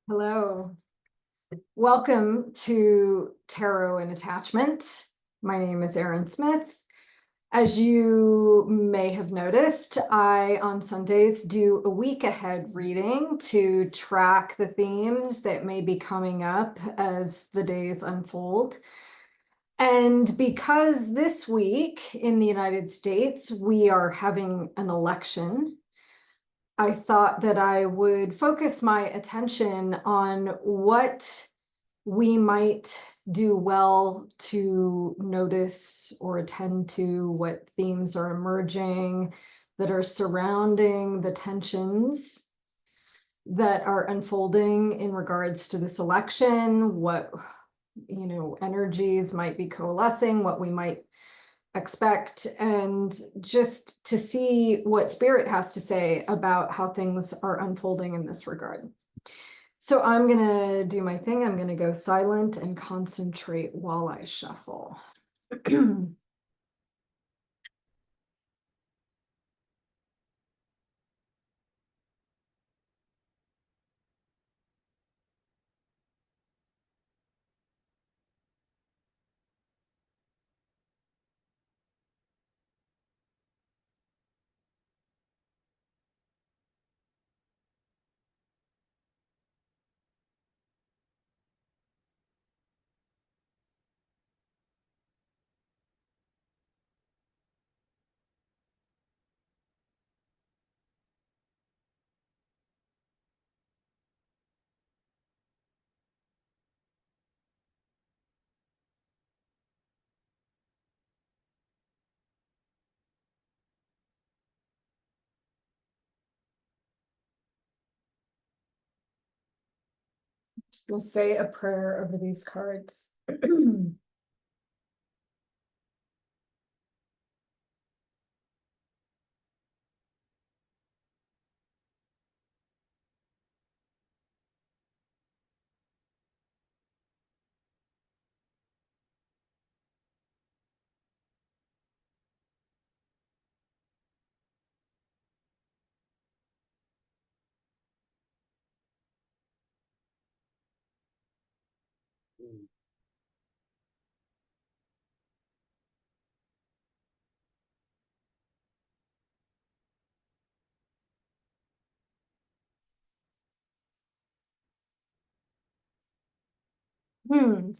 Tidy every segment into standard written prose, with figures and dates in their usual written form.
Hello. Welcome to Tarot and Attachment. My name is Erin Smith. As you may have noticed, I on Sundays do a week ahead reading to track the themes that may be coming up as the days unfold. And because this week in the United States, we are having an election, I thought that I would focus my attention on what we might do well to notice or attend to, what themes are emerging that are surrounding the tensions that are unfolding in regards to this election, what energies might be coalescing, what we might expect, and just to see what Spirit has to say about how things are unfolding in this regard. So I'm going to do my thing. I'm going to go silent and concentrate while I shuffle. Just going to say a prayer over these cards. Hmm.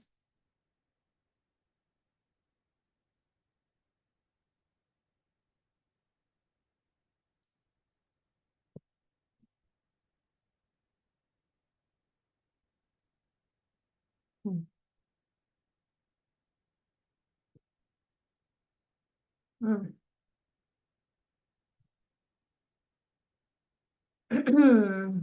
Hmm. Hmm.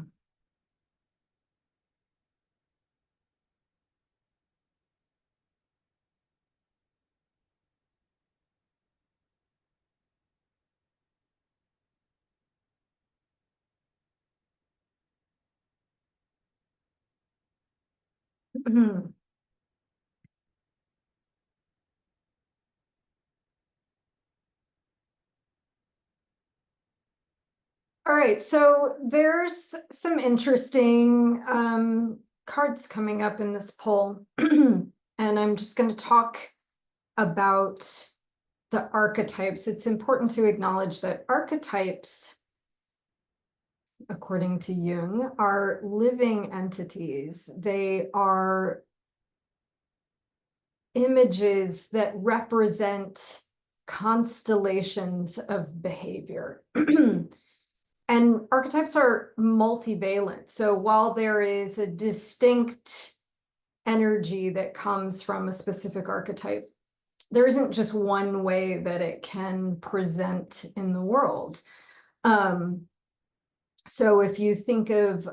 All right, so there's some interesting cards coming up in this poll, and I'm just going to talk about the archetypes. It's important to acknowledge that archetypes, according to Jung, are living entities. They are images that represent constellations of behavior. And archetypes are multivalent. So while there is a distinct energy that comes from a specific archetype, there isn't just one way that it can present in the world. So if you think of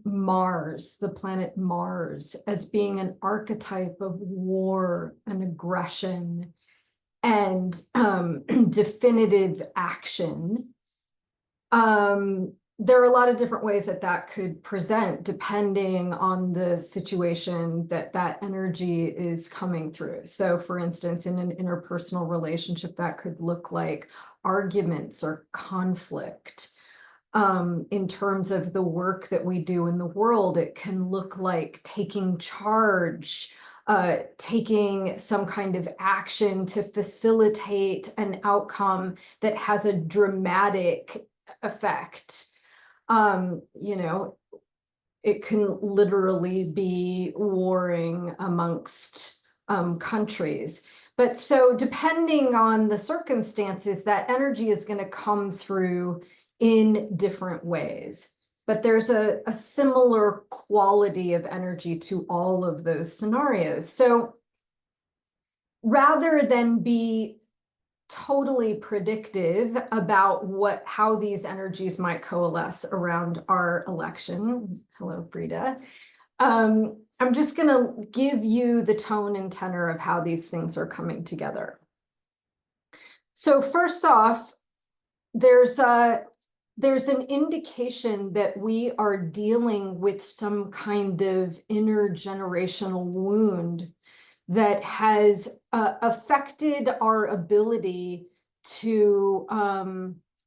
Mars, the planet Mars, as being an archetype of war and aggression and definitive action, there are a lot of different ways that that could present depending on the situation that that energy is coming through. So for instance, in an interpersonal relationship, that could look like arguments or conflict. In terms of the work that we do in the world. It can look like taking charge, taking some kind of action to facilitate an outcome that has a dramatic effect. You know, it can literally be warring amongst countries. But so depending on the circumstances, that energy is going to come through in different ways. But there's a similar quality of energy to all of those scenarios. So rather than be totally predictive about how these energies might coalesce around our election. Hello, Frida. I'm just going to give you the tone and tenor of how these things are coming together. So first off, there's an indication that we are dealing with some kind of intergenerational wound that has affected our ability to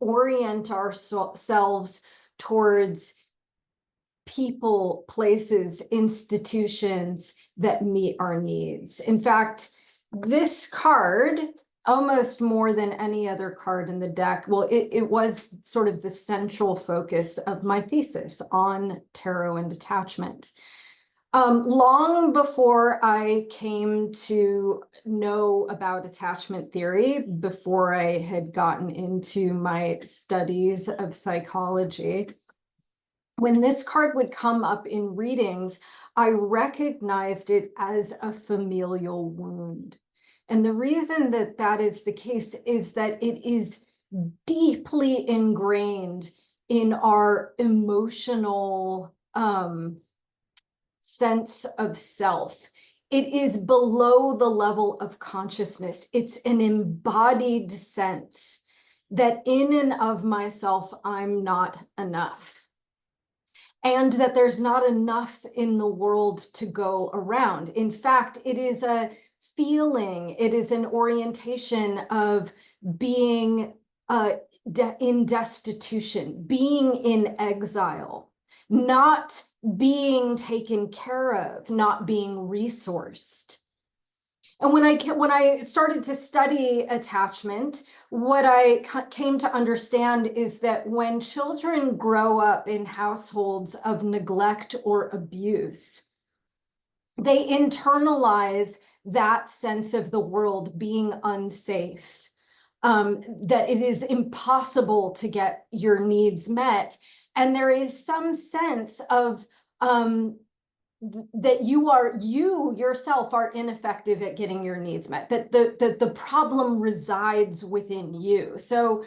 orient ourselves towards people, places, institutions that meet our needs. In fact, this card, almost more than any other card in the deck, well, it was sort of the central focus of my thesis on tarot and attachment. Long before I came to know about attachment theory, before I had gotten into my studies of psychology, when this card would come up in readings, I recognized it as a familial wound. And the reason that that is the case is that it is deeply ingrained in our emotional sense of self. It is below the level of consciousness. It's an embodied sense that in and of myself, I'm not enough. And that there's not enough in the world to go around. In fact, it is a feeling, it is an orientation of being in destitution, being in exile, not being taken care of, not being resourced. And when I started to study attachment, what I came to understand is that when children grow up in households of neglect or abuse, they internalize that sense of the world being unsafe, that it is impossible to get your needs met. And there is some sense of that you yourself are ineffective at getting your needs met, that the problem resides within you. So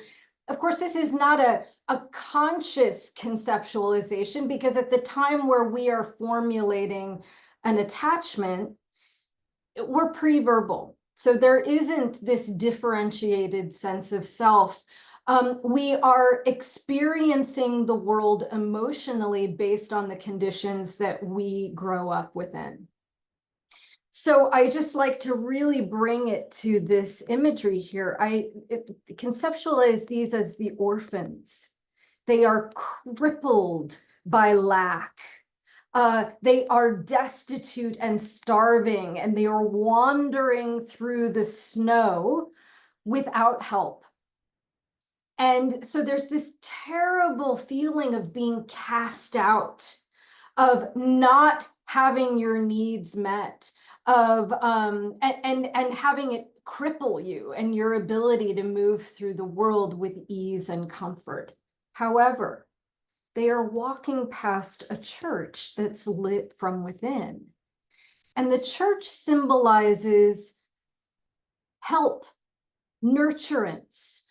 of course, this is not a conscious conceptualization, because at the time where we are formulating an attachment, we're pre-verbal. So there isn't this differentiated sense of self. We are experiencing the world emotionally based on the conditions that we grow up within. So I just like to really bring it to this imagery here. I conceptualize these as the orphans. They are crippled by lack. They are destitute and starving, and they are wandering through the snow without help. And so there's this terrible feeling of being cast out, of not having your needs met, of and having it cripple you and your ability to move through the world with ease and comfort. However, they are walking past a church that's lit from within. And the church symbolizes help, nurturance,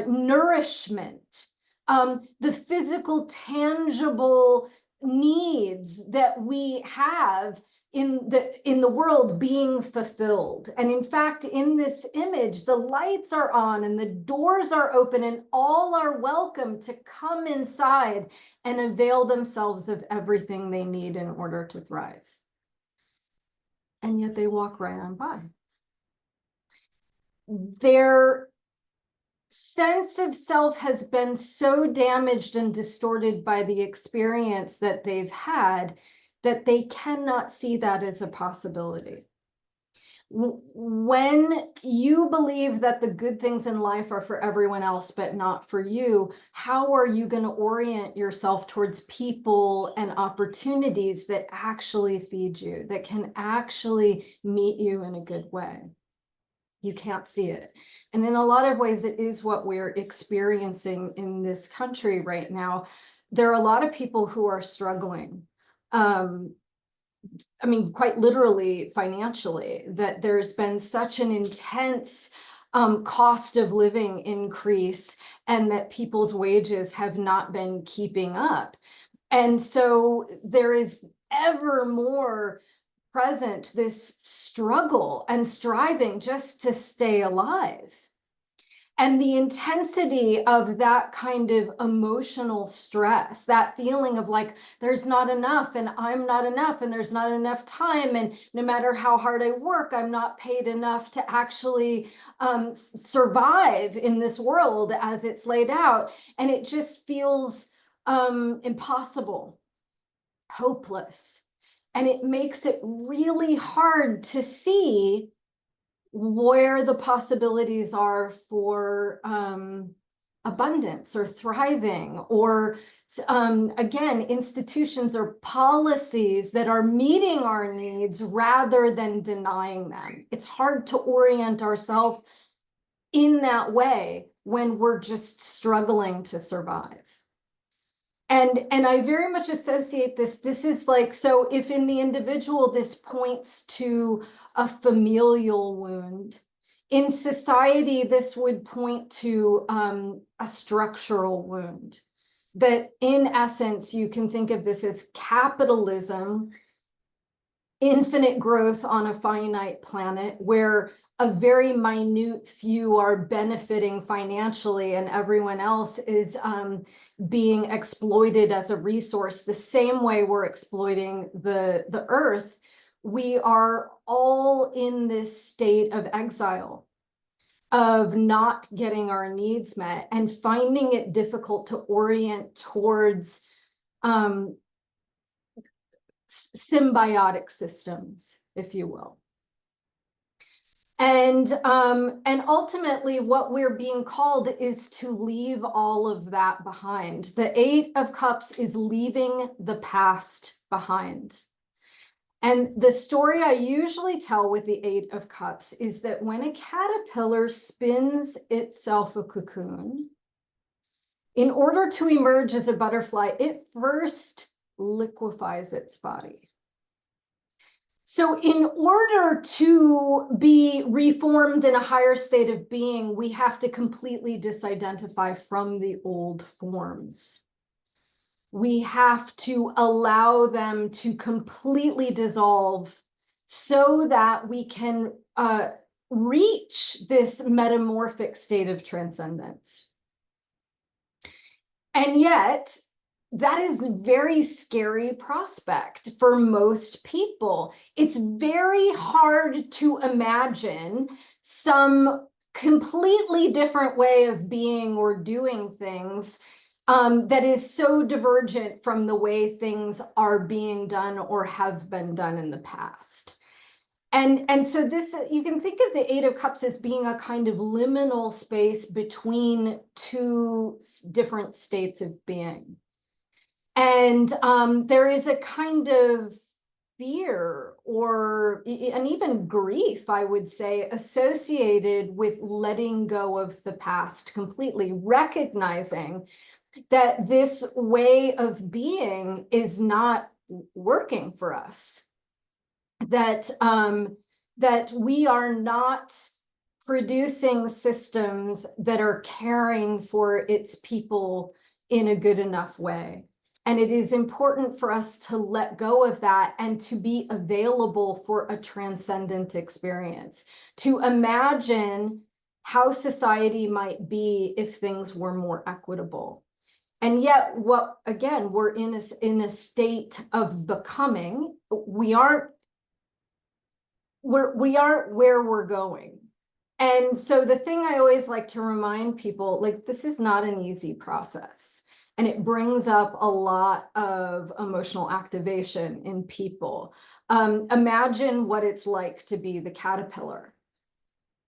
nourishment, the physical, tangible needs that we have in the world being fulfilled. And in fact, in this image, the lights are on and the doors are open, and all are welcome to come inside and avail themselves of everything they need in order to thrive. And yet they walk right on by. There sense of self has been so damaged and distorted by the experience that they've had that they cannot see that as a possibility. When you believe that the good things in life are for everyone else but not for you, how are you going to orient yourself towards people and opportunities that actually feed you, that can actually meet you in a good way? You can't see it. And in a lot of ways, it is what we're experiencing in this country right now. There are a lot of people who are struggling. I mean, quite literally financially, that there's been such an intense cost of living increase, and that people's wages have not been keeping up. And so there is ever more present this struggle and striving just to stay alive. And the intensity of that kind of emotional stress, that feeling of like, there's not enough and I'm not enough and there's not enough time. And no matter how hard I work, I'm not paid enough to actually survive in this world as it's laid out. And it just feels impossible, hopeless. And it makes it really hard to see where the possibilities are for abundance or thriving, or again, institutions or policies that are meeting our needs rather than denying them. It's hard to orient ourselves in that way when we're just struggling to survive. And I very much associate this is like, so if in the individual this points to a familial wound, in society this would point to a structural wound. That in essence, you can think of this as capitalism, infinite growth on a finite planet, where a very minute few are benefiting financially and everyone else is being exploited as a resource the same way we're exploiting the earth. We are all in this state of exile, of not getting our needs met and finding it difficult to orient towards symbiotic systems, if you will. And ultimately what we're being called is to leave all of that behind. The Eight of Cups is leaving the past behind. And the story I usually tell with the Eight of Cups is that when a caterpillar spins itself a cocoon, in order to emerge as a butterfly, it first liquefies its body. So in order to be reformed in a higher state of being, we have to completely disidentify from the old forms. We have to allow them to completely dissolve so that we can reach this metamorphic state of transcendence. And yet, that is a very scary prospect for most people. It's very hard to imagine some completely different way of being or doing things that is so divergent from the way things are being done or have been done in the past. And so this, you can think of the Eight of Cups as being a kind of liminal space between two different states of being. And there is a kind of fear or and even grief, I would say, associated with letting go of the past completely, recognizing that this way of being is not working for us, that that we are not producing systems that are caring for its people in a good enough way. And it is important for us to let go of that and to be available for a transcendent experience, to imagine how society might be if things were more equitable. And yet, what, again, we're in a state of becoming. We aren't where we're going. And so the thing I always like to remind people, like, this is not an easy process. And it brings up a lot of emotional activation in people. Imagine what it's like to be the caterpillar.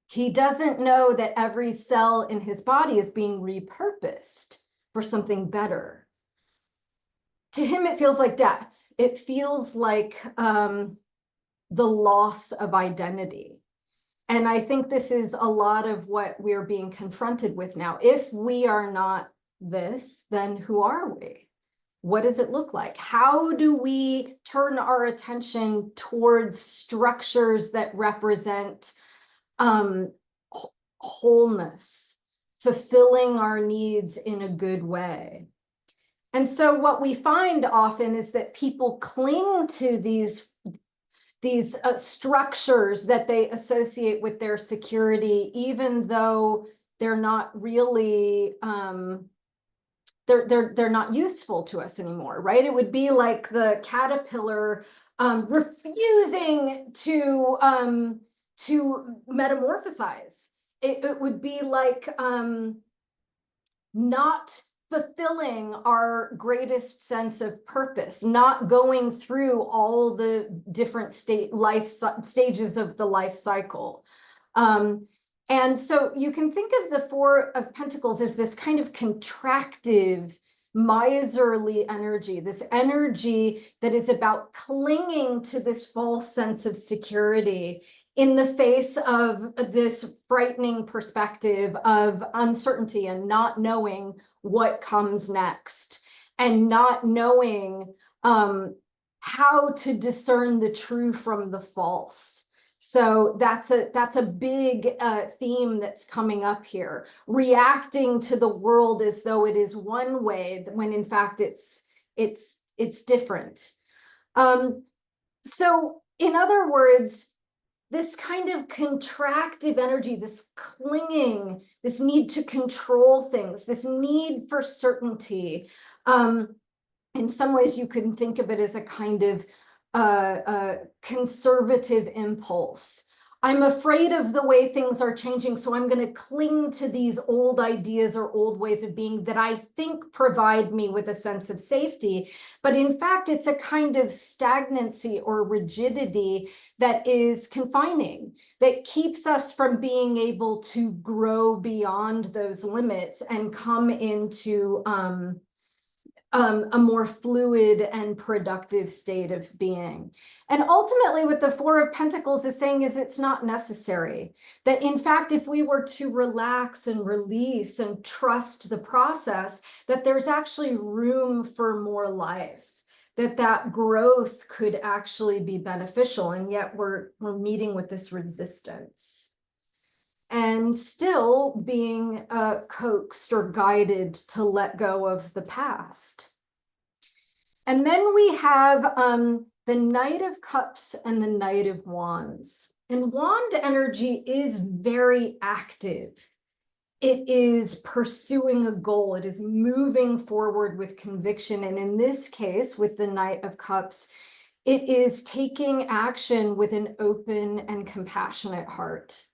He doesn't know that every cell in his body is being repurposed for something better. To him, it feels like death. It feels like the loss of identity. And I think this is a lot of what we're being confronted with now. If we are not this, then who are we? What does it look like? How do we turn our attention towards structures that represent wholeness, fulfilling our needs in a good way? And so what we find often is that people cling to these structures that they associate with their security, even though they're not really they're not useful to us anymore, right? It would be like the caterpillar refusing to metamorphosize. It would be like not fulfilling our greatest sense of purpose, not going through all the different stages of the life cycle. And so you can think of the Four of Pentacles as this kind of contractive, miserly energy, this energy that is about clinging to this false sense of security in the face of this frightening perspective of uncertainty and not knowing what comes next and not knowing how to discern the true from the false. So that's a big theme that's coming up here, reacting to the world as though it is one way when in fact it's different. So in other words, this kind of contractive energy, this clinging, this need to control things, this need for certainty. In some ways, you can think of it as a kind of conservative impulse. I'm afraid of the way things are changing, so I'm going to cling to these old ideas or old ways of being that I think provide me with a sense of safety. But in fact, it's a kind of stagnancy or rigidity that is confining, that keeps us from being able to grow beyond those limits and come into a more fluid and productive state of being. And ultimately, what the Four of Pentacles is saying is it's not necessary. That in fact, if we were to relax and release and trust the process, that there's actually room for more life, that growth could actually be beneficial. And yet we're meeting with this resistance and still being coaxed or guided to let go of the past. And then we have the Knight of Cups and the Knight of Wands. And wand energy is very active. It is pursuing a goal. It is moving forward with conviction. And in this case, with the Knight of Cups, it is taking action with an open and compassionate heart.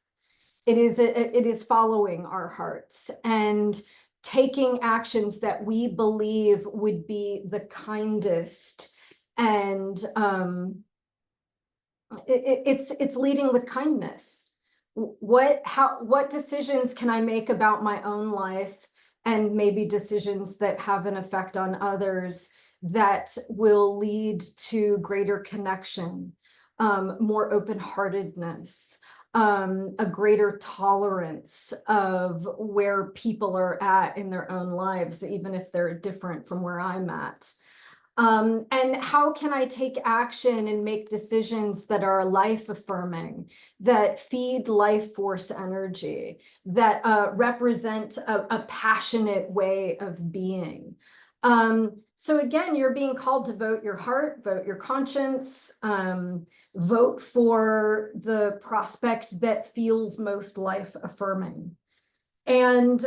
It is following our hearts and taking actions that we believe would be the kindest, and it's leading with kindness. What decisions can I make about my own life, and maybe decisions that have an effect on others that will lead to greater connection, more open-heartedness, a greater tolerance of where people are at in their own lives, even if they're different from where I'm at. And how can I take action and make decisions that are life affirming, that feed life force energy, that represent a passionate way of being? So again, you're being called to vote your heart, vote your conscience, vote for the prospect that feels most life affirming. And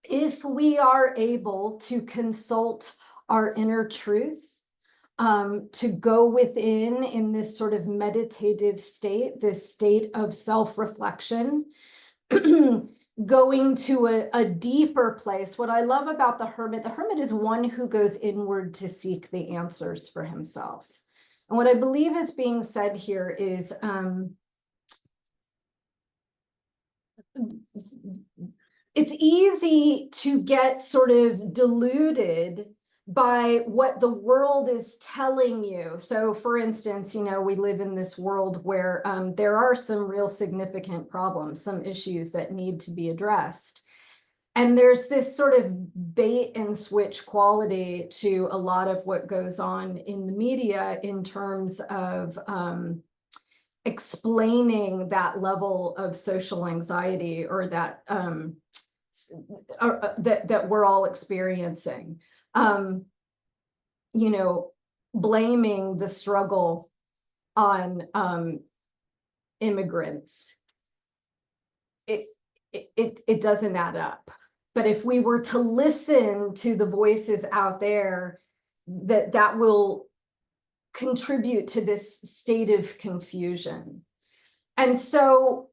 if we are able to consult our inner truth, to go within in this sort of meditative state, this state of self-reflection, going to a deeper place. What I love about the hermit is one who goes inward to seek the answers for himself. And what I believe is being said here is it's easy to get sort of deluded by what the world is telling you. So for instance, we live in this world where there are some real significant problems, some issues that need to be addressed. And there's this sort of bait and switch quality to a lot of what goes on in the media in terms of explaining that level of social anxiety or that that we're all experiencing. Blaming the struggle on immigrants. It doesn't add up. But if we were to listen to the voices out there, that will contribute to this state of confusion. And so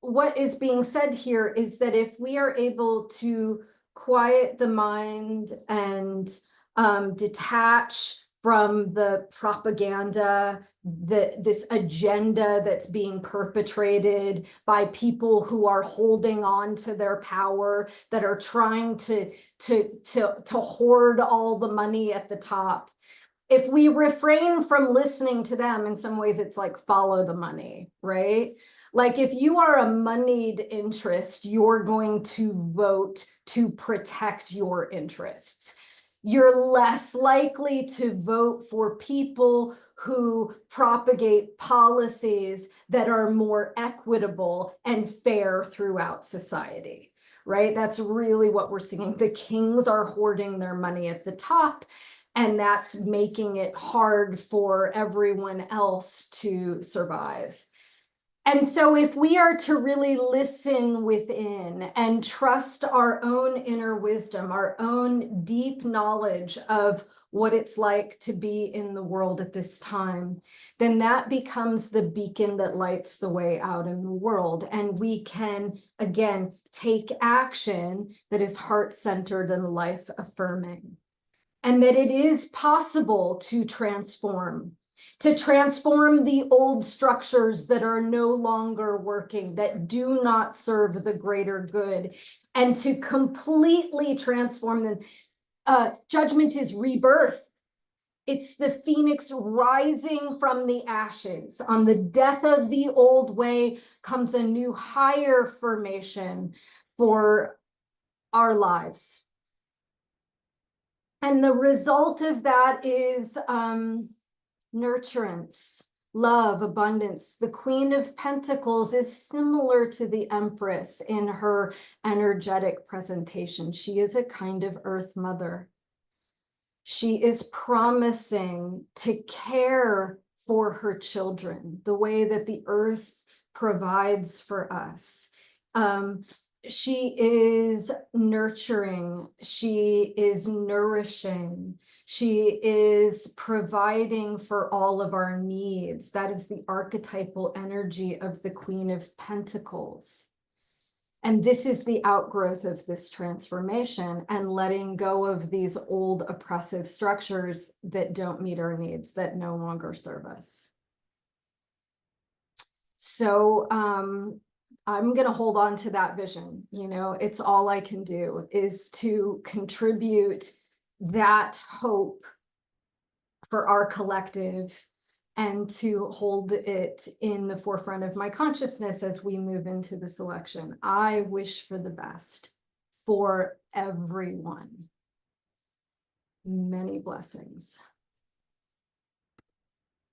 what is being said here is that if we are able to quiet the mind and detach from the propaganda, this agenda that's being perpetrated by people who are holding on to their power, that are trying to hoard all the money at the top. If we refrain from listening to them, in some ways it's like follow the money, right? Like if you are a moneyed interest, you're going to vote to protect your interests. You're less likely to vote for people who propagate policies that are more equitable and fair throughout society, right? That's really what we're seeing. The kings are hoarding their money at the top, and that's making it hard for everyone else to survive. And so if we are to really listen within and trust our own inner wisdom, our own deep knowledge of what it's like to be in the world at this time, then that becomes the beacon that lights the way out in the world. And we can, again, take action that is heart-centered and life-affirming. And that it is possible to transform the old structures that are no longer working, that do not serve the greater good, and to completely transform them. Judgment is rebirth. It's the phoenix rising from the ashes. On the death of the old way comes a new higher formation for our lives. And the result of that is nurturance, love, abundance. The Queen of Pentacles is similar to the Empress in her energetic presentation. She is a kind of Earth Mother. She is promising to care for her children the way that the earth provides for us. She is nurturing, she is nourishing, she is providing for all of our needs. That is the archetypal energy of the Queen of Pentacles. And this is the outgrowth of this transformation and letting go of these old oppressive structures that don't meet our needs, that no longer serve us. So, I'm going to hold on to that vision. It's all I can do is to contribute that hope for our collective and to hold it in the forefront of my consciousness as we move into this election. I wish for the best for everyone. Many blessings.